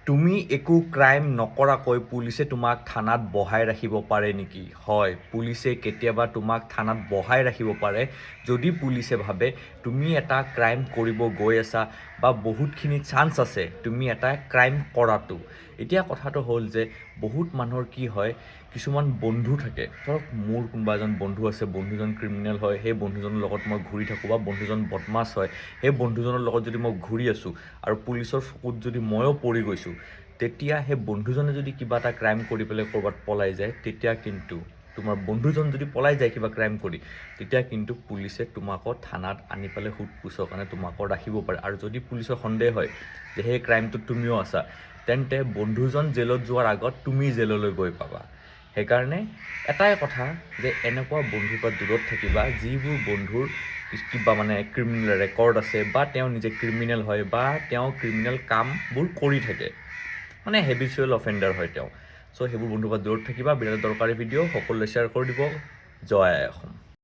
তুমি একো ক্ৰাইম নকৰাকৈ পুলিচে তোমাক থানাত বহাই ৰাখিব পাৰে নেকি? হয়, পুলিচে কেতিয়াবা তোমাক থানাত বহাই ৰাখিব পাৰে যদি পুলিচে ভাবে তুমি এটা ক্ৰাইম কৰিব গৈ আছা বা বহুতখিনি চান্স আছে তুমি এটা ক্ৰাইম কৰাটো। এতিয়া কথাটো হ'ল যে বহুত মানুহৰ কি হয়, কিছুমান বন্ধু থাকে, ধৰক মোৰ কোনোবা এজন বন্ধু আছে, বন্ধুজন ক্ৰিমিনেল হয়, সেই বন্ধুজনৰ লগত মই ঘূৰি থাকোঁ বা বন্ধুজন বদমাছ হয়, সেই বন্ধুজনৰ লগত যদি মই ঘূৰি আছোঁ আৰু পুলিচৰ চকুত যদি ময়ো পৰি গৈছোঁ, তেতিয়া সেই বন্ধুজনে যদি কিবা এটা ক্ৰাইম কৰি পেলাই ক'ৰবাত পলাই যায়, তেতিয়া কিন্তু তোমাৰ বন্ধুজন যদি পলাই যায় কিবা ক্ৰাইম কৰি, তেতিয়া কিন্তু পুলিচে তোমাকো থানাত আনি পেলাই সোধ পোছৰ কাৰণে তোমাকো ৰাখিব পাৰে। আৰু যদি পুলিচৰ সন্দেহ হয় যে সেই ক্ৰাইমটোত তুমিও আছা, তেন্তে বন্ধুজন জেলত যোৱাৰ আগত তুমি জেললৈ গৈ পাবা। সেইকাৰণে এটাই কথা যে এনেকুৱা বন্ধুৰ পৰা দূৰত থাকিবা যিবোৰ বন্ধুৰ কিবা ক্ৰিমিনেল ৰেকৰ্ড আছে বা তেওঁ নিজে ক্ৰিমিনেল হয় বা তেওঁ ক্ৰিমিনেল কামবোৰ কৰি থাকে, হেবিচুৱেল অফেণ্ডাৰ হয় তেওঁ। চ' সেইবোৰ বন্ধুৰ পৰা দূৰত থাকিবা। বিৰাট দৰকাৰী ভিডিঅ', সকলোৱে শ্বেয়াৰ কৰি দিব। জয় আই অসম।